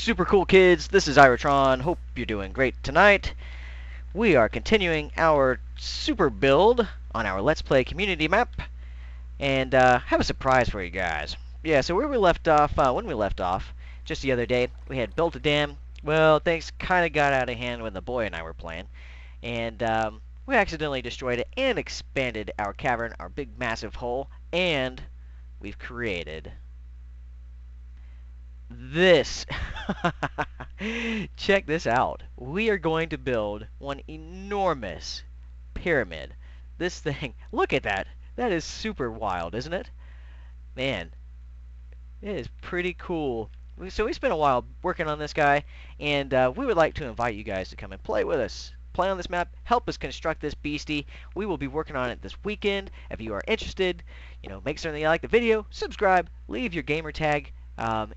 Super cool kids, this is Iratron. Hope you're doing great tonight. We are continuing our super build on our Let's Play community map, and have a surprise for you guys. Yeah, so where we left off, when we left off, just the other day, we had built a dam. Well, things kind of got out of hand when the boy and I were playing, and we accidentally destroyed it and expanded our cavern, our big massive hole, and we've created this. Check this out. We are going to build one enormous pyramid. This thing, look at that. That is super wild, isn't it? Man, it is pretty cool. So we spent a while working on this guy, and we would like to invite you guys to come and play with us. Play on this map, help us construct this beastie. We will be working on it this weekend. If you are interested, make certain that you like the video, subscribe, leave your gamer tag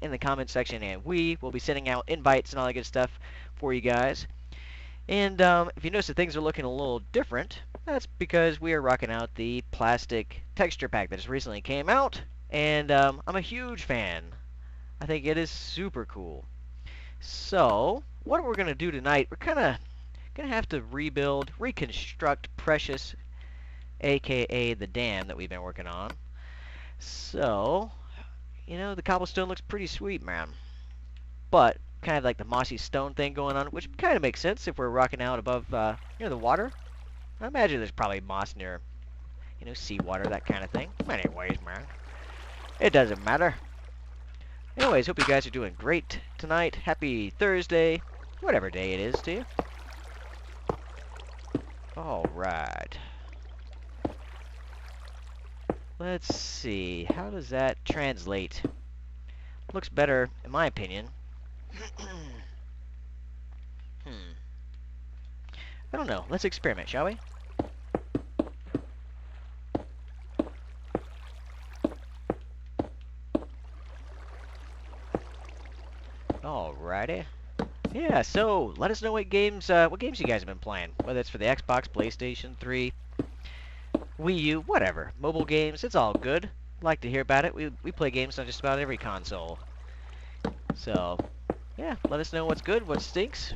in the comment section, and we will be sending out invites and all that good stuff for you guys. And if you notice that things are looking a little different, that's because we are rocking out the plastic texture pack that just recently came out, and I'm a huge fan. I think it is super cool. So what we're going to do tonight, we're kind of going to have to reconstruct Precious, aka the dam that we've been working on. So the cobblestone looks pretty sweet, man. But kind of like the mossy stone thing going on, which kind of makes sense if we're rocking out above near the water. I imagine there's probably moss near, seawater, that kind of thing. Anyways, man, it doesn't matter. Anyways, hope you guys are doing great tonight. Happy Thursday, whatever day it is to you. Alright. Let's see. How does that translate? Looks better, in my opinion. I don't know. Let's experiment, shall we? Alrighty. Yeah, so let us know what games you guys have been playing. Whether it's for the Xbox, PlayStation 3, Wii U, whatever. Mobile games, it's all good. Like to hear about it. We play games on just about every console. So, yeah, let us know what's good, what stinks.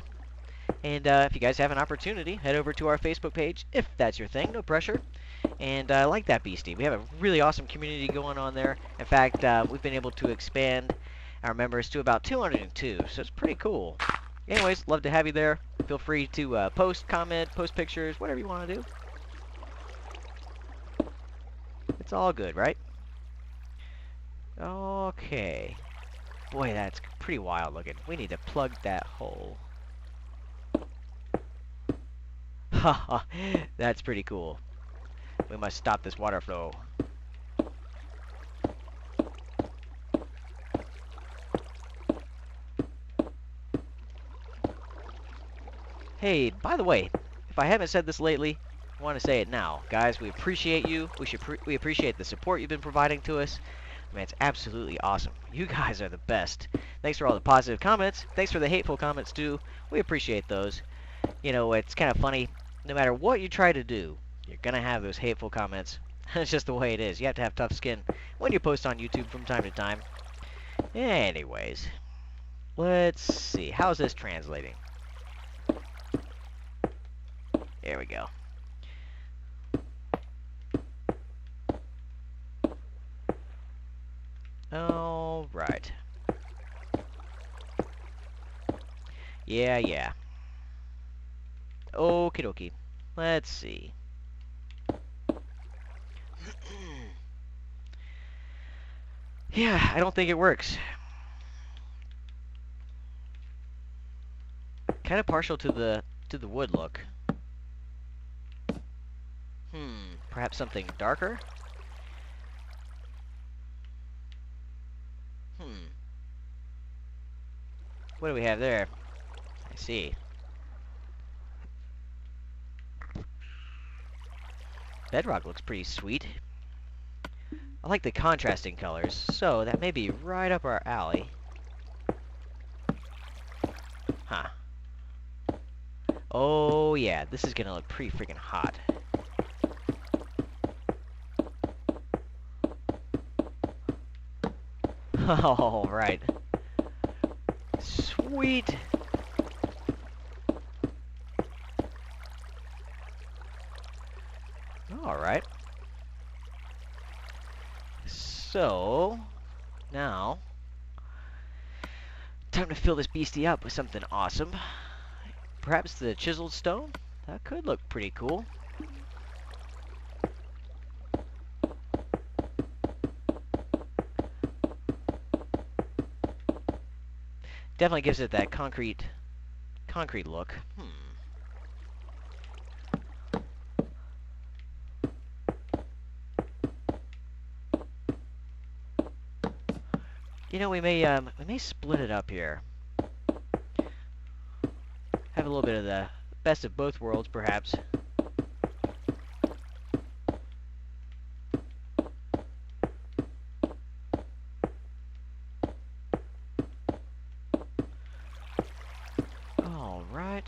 And if you guys have an opportunity, head over to our Facebook page, if that's your thing, no pressure. And like that beastie. We have a really awesome community going on there. In fact, we've been able to expand our members to about 202, so it's pretty cool. Anyways, love to have you there. Feel free to post, comment, post pictures, whatever you want to do. It's all good, right? Okay. Boy, that's pretty wild looking. We need to plug that hole. Haha, that's pretty cool. We must stop this water flow. Hey, by the way, if I haven't said this lately, I want to say it now. Guys, we appreciate you. We appreciate the support you've been providing to us. Man, it's absolutely awesome. You guys are the best. Thanks for all the positive comments. Thanks for the hateful comments, too. We appreciate those. It's kind of funny. No matter what you try to do, you're going to have those hateful comments. It's just the way it is. You have to have tough skin when you post on YouTube from time to time. Anyways, let's see. How's this translating? There we go. All right. Yeah. Okie dokie. Let's see. Yeah, I don't think it works. Kind of partial to the wood look. Perhaps something darker? What do we have there? I see. Bedrock looks pretty sweet. I like the contrasting colors, so that may be right up our alley. Huh. Oh yeah, this is gonna look pretty freaking hot. All right. Sweet. All right. So, now, time to fill this beastie up with something awesome. Perhaps the chiseled stone? That could look pretty cool. Definitely gives it that concrete look. You know, we may split it up here. Have a little bit of the best of both worlds, perhaps. All right.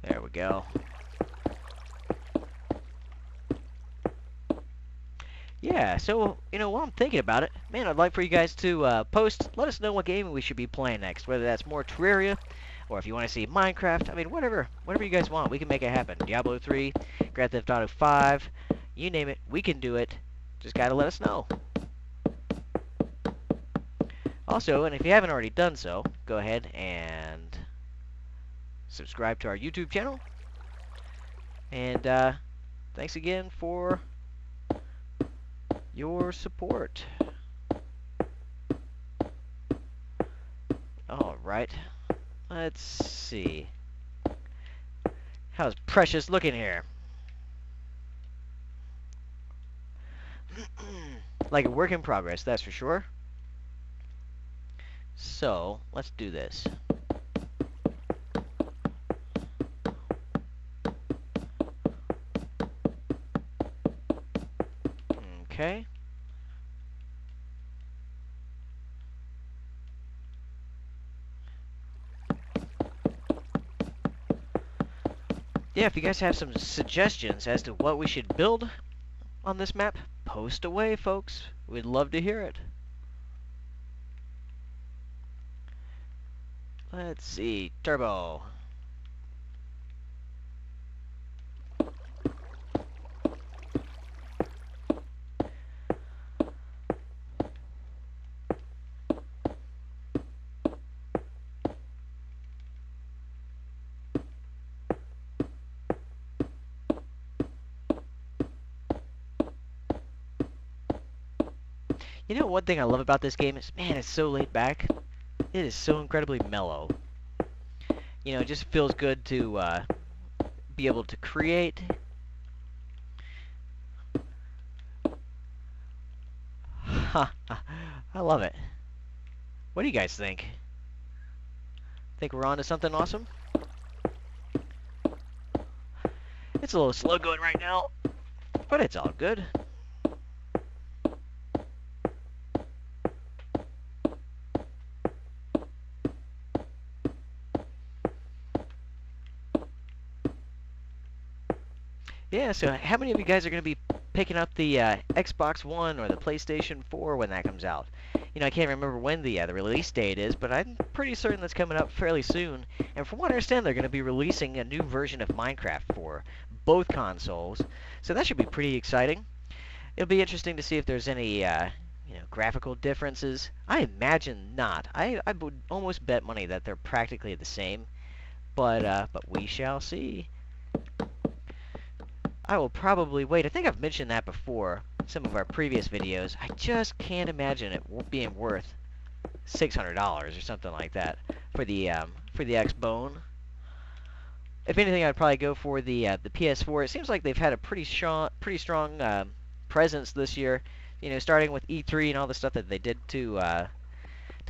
There we go. Yeah, so, you know, while I'm thinking about it, man, I'd like for you guys to post, let us know what game we should be playing next, whether that's more Terraria, or if you want to see Minecraft, I mean, whatever you guys want, we can make it happen. Diablo 3, Grand Theft Auto 5, you name it, we can do it, just gotta let us know. Also, and if you haven't already done so, go ahead and subscribe to our YouTube channel, and thanks again for your support. Alright, let's see. How's Precious looking here? Like a work in progress, that's for sure. So, let's do this. Okay. Yeah, if you guys have some suggestions as to what we should build on this map, post away, folks. We'd love to hear it. Let's see. Turbo. You know, one thing I love about this game is, man, it's so laid back. It is so incredibly mellow. You know, it just feels good to be able to create. Ha! I love it. What do you guys think? Think we're on to something awesome? It's a little slow going right now, but it's all good. Yeah, so how many of you guys are going to be picking up the Xbox One or the PlayStation 4 when that comes out? You know, I can't remember when the release date is, but I'm pretty certain that's coming up fairly soon. And from what I understand, they're going to be releasing a new version of Minecraft for both consoles. So that should be pretty exciting. It'll be interesting to see if there's any, you know, graphical differences. I imagine not. I would almost bet money that they're practically the same. But we shall see. I will probably wait. I think I've mentioned that before in some of our previous videos. I just can't imagine it being worth $600 or something like that for the Xbone. If anything, I'd probably go for the PS4. It seems like they've had a pretty strong presence this year. You know, starting with E3 and all the stuff that they did to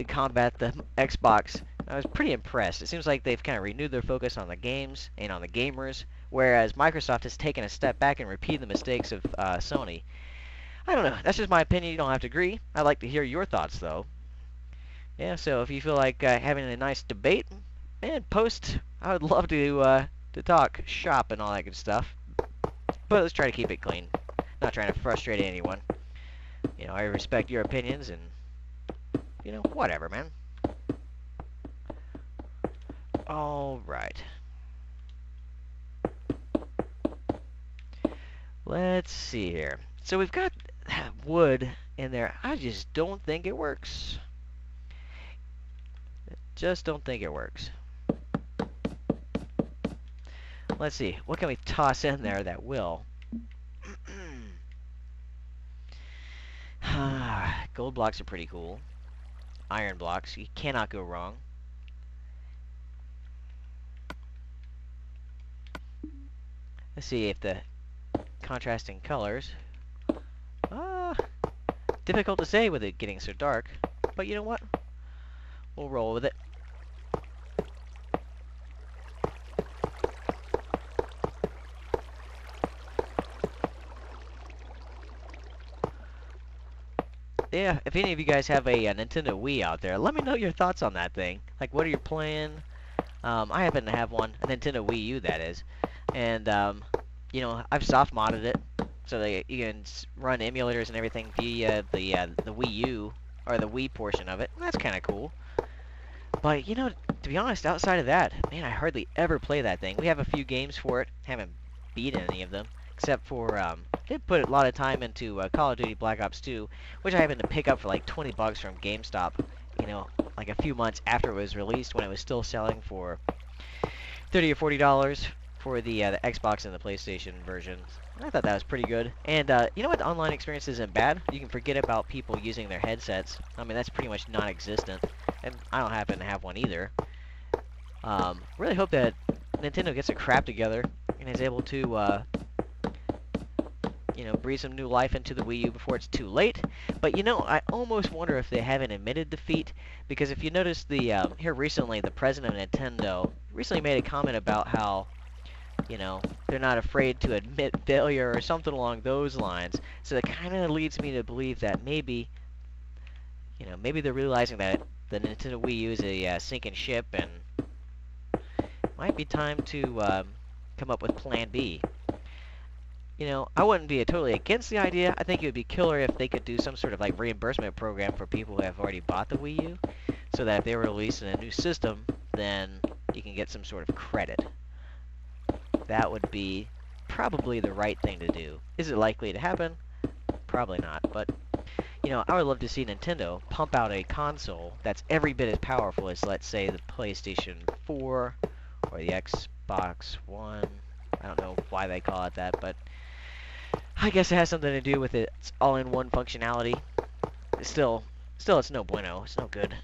combat the Xbox. I was pretty impressed. It seems like they've kind of renewed their focus on the games and on the gamers, whereas Microsoft has taken a step back and repeated the mistakes of Sony. I don't know. That's just my opinion. You don't have to agree. I'd like to hear your thoughts, though. Yeah, so if you feel like having a nice debate, man, post. I would love to talk shop and all that good stuff. But let's try to keep it clean. Not trying to frustrate anyone. I respect your opinions and, whatever, man. All right. Let's see here. So we've got wood in there. I just don't think it works. Just don't think it works. Let's see. What can we toss in there that will? Gold blocks are pretty cool. Iron blocks. You cannot go wrong. Let's see if the contrasting colors. Difficult to say with it getting so dark. But you know what? We'll roll with it. Yeah, if any of you guys have a Nintendo Wii out there, let me know your thoughts on that thing. Like, what are you playing? I happen to have one, a Nintendo Wii U, that is. And, I've soft modded it so that you can run emulators and everything via the Wii U, or the Wii portion of it. That's kind of cool. But, to be honest, outside of that, man, I hardly ever play that thing. We have a few games for it. Haven't beaten any of them. Except for, did put a lot of time into Call of Duty Black Ops 2, which I happened to pick up for like 20 bucks from GameStop, like a few months after it was released when it was still selling for $30 or $40 for the Xbox and the PlayStation versions. I thought that was pretty good. And, you know what? The online experience isn't bad. You can forget about people using their headsets. I mean, that's pretty much non-existent. And I don't happen to have one either. Really hope that Nintendo gets their crap together and is able to, breathe some new life into the Wii U before it's too late. But, I almost wonder if they haven't admitted defeat. Because if you notice here recently, the president of Nintendo recently made a comment about how, they're not afraid to admit failure or something along those lines. So that kind of leads me to believe that maybe, maybe they're realizing that the Nintendo Wii U is a sinking ship and might be time to come up with Plan B. I wouldn't be totally against the idea. I think it would be killer if they could do some sort of like reimbursement program for people who have already bought the Wii U, so that if they were releasing a new system, then you can get some sort of credit. That would be probably the right thing to do. Is it likely to happen? Probably not, but I would love to see Nintendo pump out a console that's every bit as powerful as, let's say, the PlayStation 4 or the Xbox One. I don't know why they call it that, but I guess it has something to do with its all-in-one functionality. Still, it's no bueno. It's no good.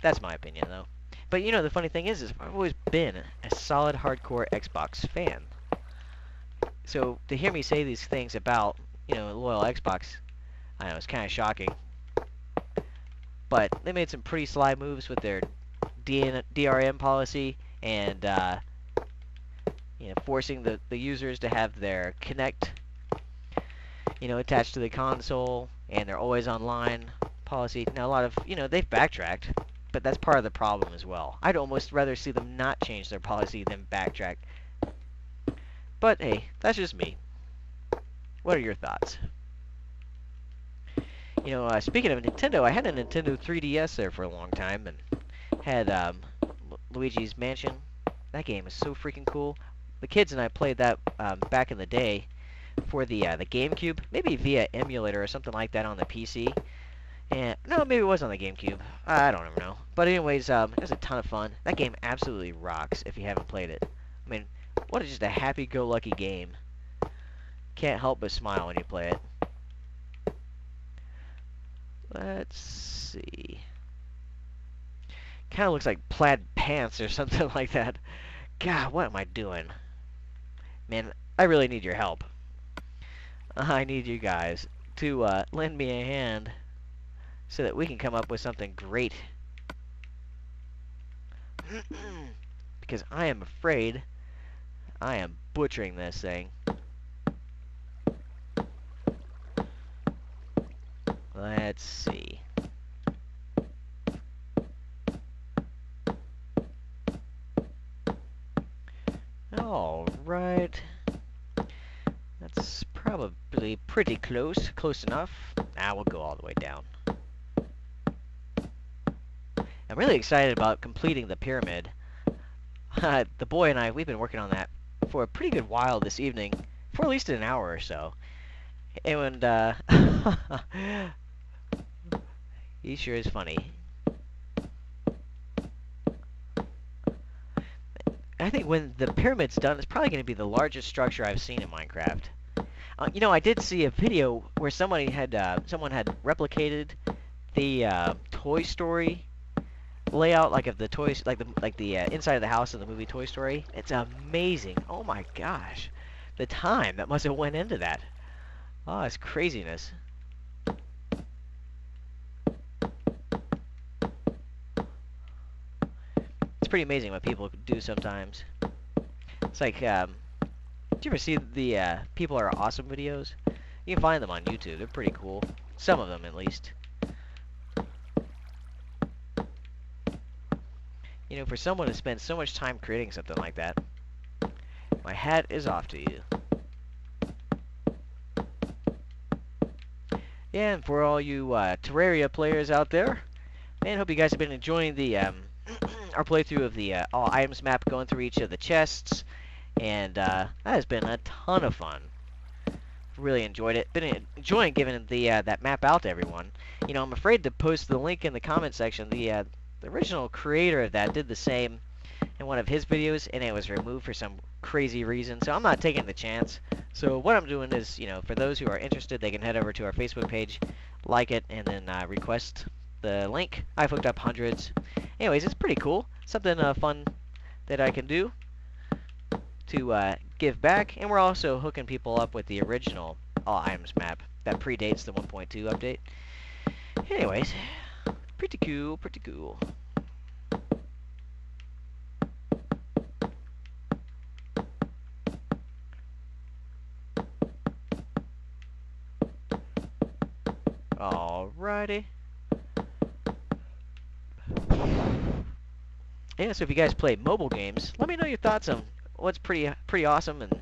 That's my opinion, though. But, the funny thing is I've always been a solid, hardcore Xbox fan. So, to hear me say these things about, loyal Xbox, I know, it's kind of shocking. But they made some pretty sly moves with their DRM policy and, forcing the users to have their Kinect, attached to the console, and their always online policy. Now, a lot of, they've backtracked, but that's part of the problem as well. I'd almost rather see them not change their policy than backtrack. But, hey, that's just me. What are your thoughts? Speaking of Nintendo, I had a Nintendo 3DS there for a long time, and had Luigi's Mansion. That game is so freaking cool. The kids and I played that back in the day for the GameCube, maybe via emulator or something like that on the PC. And no, maybe it was on the GameCube. I don't ever know. But anyways, it was a ton of fun. That game absolutely rocks if you haven't played it. I mean, what is just a happy-go-lucky game. Can't help but smile when you play it. Let's see. Kind of looks like plaid pants or something like that. God, what am I doing? Man, I really need your help. I need you guys to lend me a hand so that we can come up with something great. Because I am afraid I am butchering this thing. Let's see. Alright. That's Probably pretty close. Close enough. Now we'll go all the way down. I'm really excited about completing the pyramid. The boy and I, we've been working on that for a pretty good while this evening. For at least an hour or so. And, he sure is funny. I think when the pyramid's done, it's probably going to be the largest structure I've seen in Minecraft. You know, I did see a video where someone had replicated the Toy Story layout, like of the toys, like the inside of the house of the movie Toy Story. It's amazing. Oh my gosh, the time that must have went into that. Oh, it's craziness. It's pretty amazing what people do sometimes. It's like, did you ever see the People Are Awesome videos? You can find them on YouTube. They're pretty cool. Some of them, at least. You know, for someone to spend so much time creating something like that, my hat is off to you. Yeah, and for all you Terraria players out there, man, hope you guys have been enjoying the our playthrough of the all items map, going through each of the chests, and that has been a ton of fun. Really enjoyed it. Been enjoying giving the that map out to everyone. You know, I'm afraid to post the link in the comment section. The original creator of that did the same in one of his videos, and it was removed for some crazy reason. So I'm not taking the chance. So what I'm doing is, you know, for those who are interested, they can head over to our Facebook page, like it, and then request the link. I've hooked up hundreds. Anyways, it's pretty cool. Something fun that I can do to give back. And we're also hooking people up with the original all items map that predates the 1.2 update. Anyways, pretty cool, pretty cool. Alrighty. Yeah, so if you guys play mobile games, let me know your thoughts on what's pretty awesome and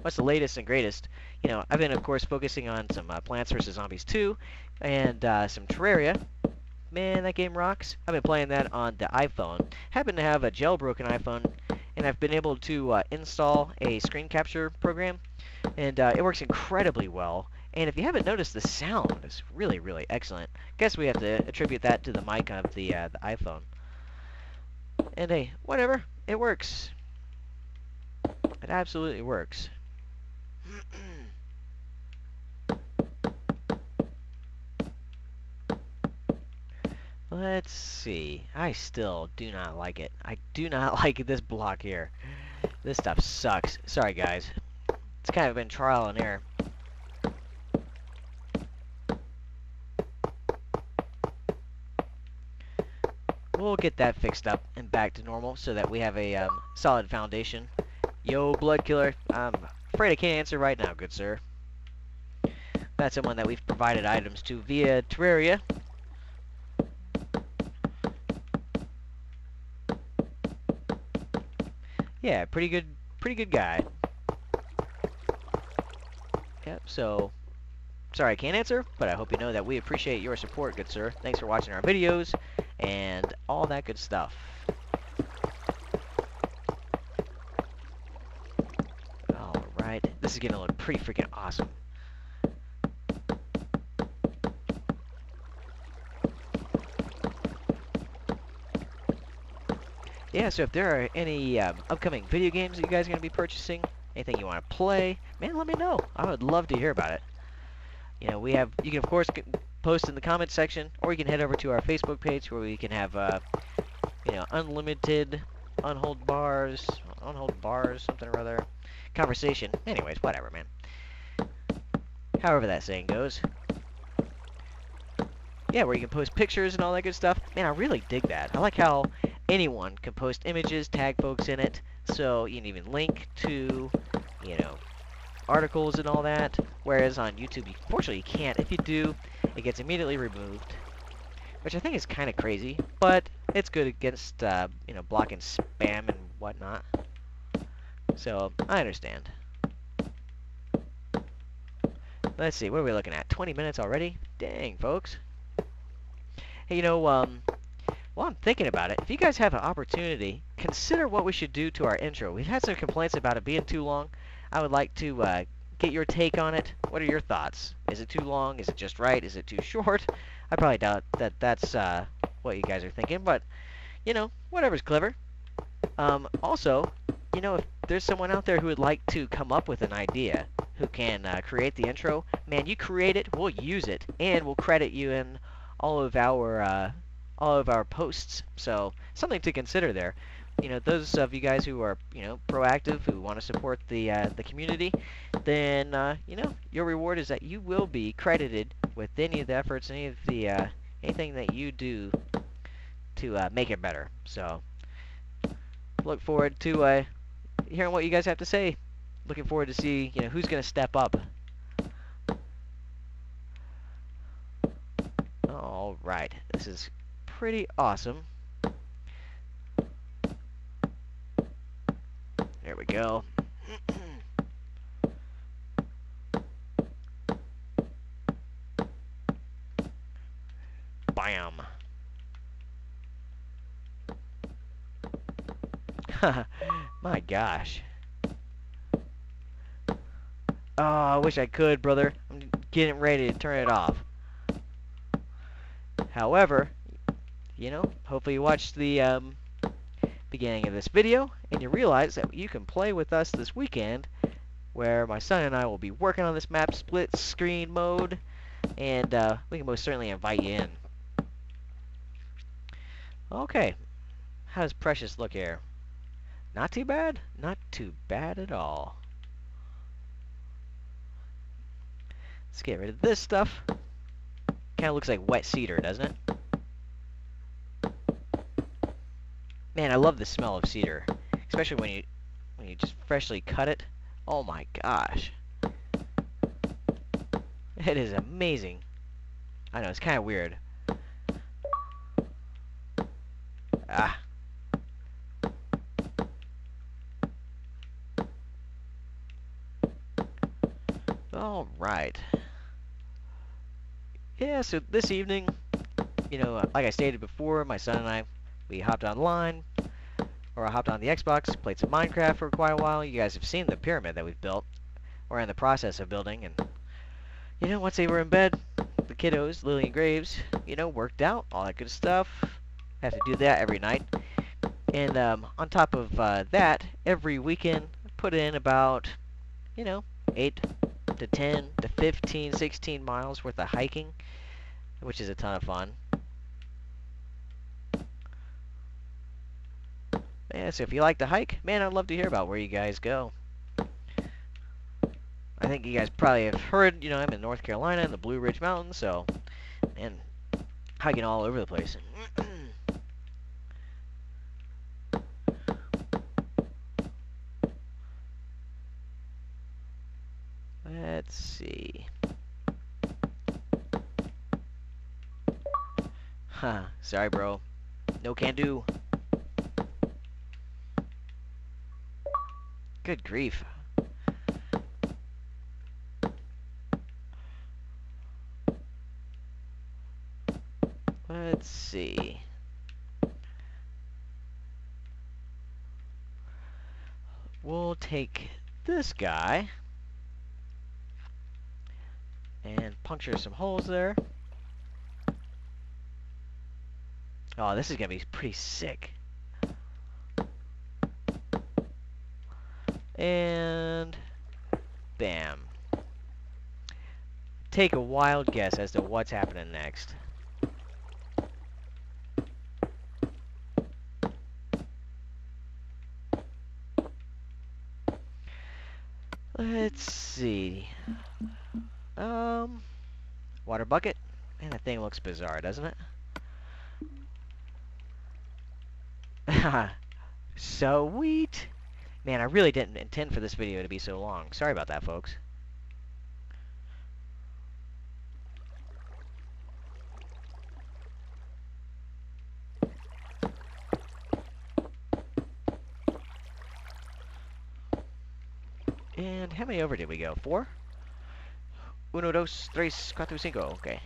what's the latest and greatest. You know, I've been, of course, focusing on some Plants vs. Zombies 2 and some Terraria. Man, that game rocks. I've been playing that on the iPhone. Happen to have a jailbroken iPhone, and I've been able to install a screen capture program, and it works incredibly well. And if you haven't noticed, the sound is really, really excellent. Guess we have to attribute that to the mic of the iPhone. And hey, whatever, it works. It absolutely works. Let's see. I still do not like it. I do not like this block here. This stuff sucks. Sorry, guys. It's kind of been trial and error. We'll get that fixed up and back to normal so that we have a solid foundation. Yo, Blood Killer. I'm afraid I can't answer right now, good sir. That's someone that we've provided items to via Terraria. Yeah, pretty good guy. Yep, so sorry I can't answer, but I hope you know that we appreciate your support, good sir. Thanks for watching our videos and all that good stuff. Alright, this is gonna look pretty freaking awesome. Yeah, so if there are any upcoming video games that you guys are going to be purchasing, anything you want to play, man, let me know. I would love to hear about it. You know, you can, of course, post in the comments section, or you can head over to our Facebook page where we can have, you know, unlimited unhold bars, something or other, conversation. Anyways, whatever, man. However that saying goes. Yeah, where you can post pictures and all that good stuff. Man, I really dig that. I like how anyone can post images, tag folks in it, so you can even link to, you know, articles and all that. Whereas on YouTube, unfortunately, you can't. If you do, it gets immediately removed, which I think is kind of crazy, but it's good against, you know, blocking spam and whatnot. So I understand. Let's see, what are we looking at? 20 minutes already? Dang, folks. Hey, while I'm thinking about it, if you guys have an opportunity, consider what we should do to our intro. We've had some complaints about it being too long. I would like to get your take on it. What are your thoughts? Is it too long? Is it just right? Is it too short? I probably doubt that that's what you guys are thinking, but, whatever's clever. Also, if there's someone out there who would like to come up with an idea, who can create the intro, man, you create it, we'll use it, and we'll credit you in all of our posts. So something to consider there. Those of you guys who are proactive, who want to support the community, then your reward is that you will be credited with any of the efforts, any of the anything that you do to make it better. So look forward to hearing what you guys have to say. Looking forward to see who's going to step up. All right, this is pretty awesome. There we go. Bam. My gosh. Oh, I wish I could, brother. I'm getting ready to turn it off. However, hopefully you watched the beginning of this video and you realize that you can play with us this weekend, where my son and I will be working on this map split screen mode, and we can most certainly invite you in. Okay, how does Precious look here? Not too bad? Not too bad at all. Let's get rid of this stuff. Kind of looks like wet cedar, doesn't it? Man, I love the smell of cedar, especially when you just freshly cut it. Oh my gosh. It is amazing. I know, it's kind of weird. Ah. All right. Yeah, so this evening, like I stated before, my son and I, we hopped online, or I hopped on the Xbox, played some Minecraft for quite a while. You guys have seen the pyramid that we've built, or in the process of building, and, once they were in bed, the kiddos, Lily and Graves, worked out, all that good stuff. Have to do that every night. And on top of that, every weekend, put in about, 8 to 10 to 15, 16 miles worth of hiking, which is a ton of fun. Yeah, so if you like to hike, man, I'd love to hear about where you guys go. I think you guys probably have heard, I'm in North Carolina in the Blue Ridge Mountains, so, man, hiking all over the place. Let's see. Huh, sorry, bro. No can do. Good grief. Let's see. We'll take this guy and puncture some holes there. Oh, this is gonna be pretty sick. And bam. Take a wild guess as to what's happening next. Let's see. Water bucket. Man, that thing looks bizarre, doesn't it? Sweet. Man, I really didn't intend for this video to be so long. Sorry about that, folks. And how many over did we go? 4? Uno, dos, tres, cuatro, cinco. Okay.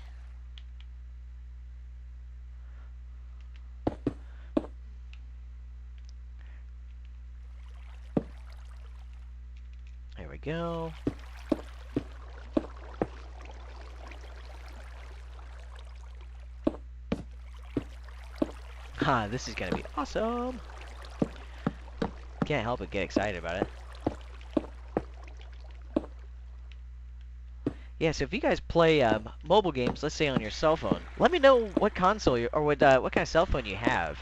There we go. Ha, this is gonna be awesome. Can't help but get excited about it. Yeah, so if you guys play mobile games, let's say on your cell phone, let me know what console or what kind of cell phone you have.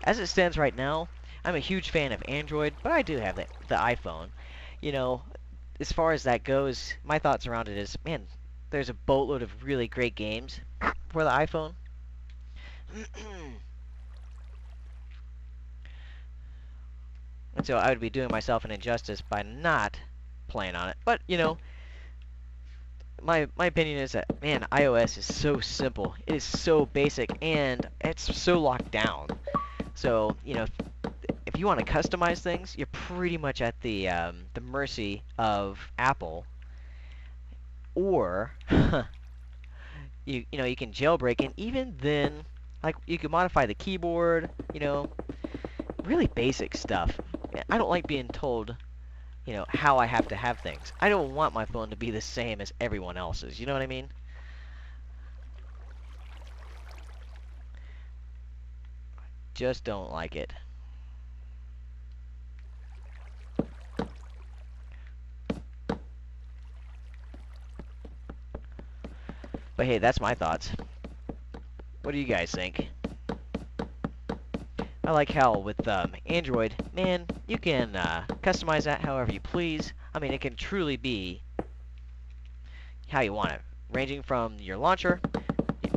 As it stands right now, I'm a huge fan of Android, but I do have the iPhone. You know, as far as that goes, my thoughts around it is, man, there's a boatload of really great games for the iPhone. And so I would be doing myself an injustice by not playing on it. But, you know, my opinion is that, man, iOS is so simple. It is so basic, and it's so locked down. So, you know, if you want to customize things, you're pretty much at the mercy of Apple. Or you know, you can jailbreak, and even then, like, you can modify the keyboard, you know, really basic stuff. I don't like being told, you know, how I have to have things. I don't want my phone to be the same as everyone else's. You know what I mean? Just don't like it. But hey, that's my thoughts. What do you guys think? I like how with Android, man, you can customize that however you please. I mean, it can truly be how you want it, ranging from your launcher,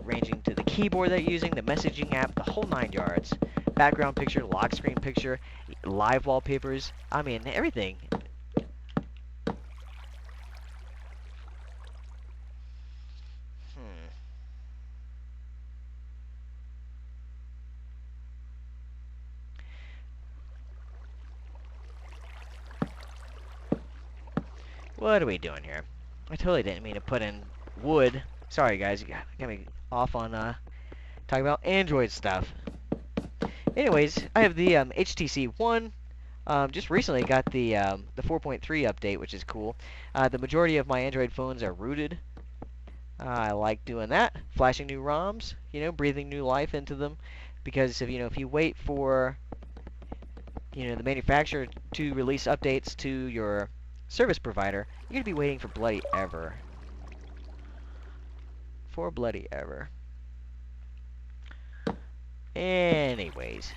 ranging to the keyboard that you're using, the messaging app, the whole 9 yards. Background picture, lock screen picture, live wallpapers. I mean, everything. Hmm. What are we doing here? I totally didn't mean to put in wood. Sorry, guys. You got me off on talking about Android stuff. Anyways, I have the HTC One. Just recently got the 4.3 update, which is cool. The majority of my Android phones are rooted. I like doing that, flashing new ROMs, you know, breathing new life into them, because if you wait for the manufacturer to release updates to your service provider, you're gonna be waiting for bloody ever. For bloody ever. Anyways.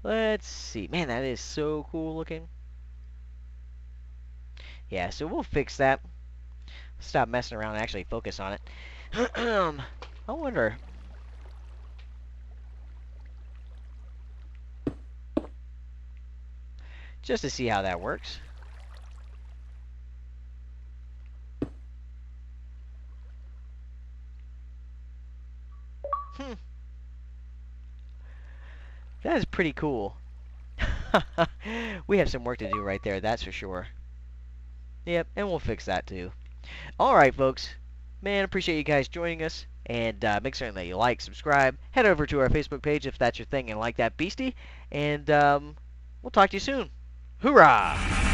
Let's see. Man, that is so cool looking. Yeah, so we'll fix that. Stop messing around and actually focus on it. I wonder. Just to see how that works. That is pretty cool. We have some work to do right there, that's for sure. Yep, and we'll fix that too. Alright, folks. Man, appreciate you guys joining us. And make certain that you like, subscribe. Head over to our Facebook page if that's your thing and like that beastie. And we'll talk to you soon. Hoorah!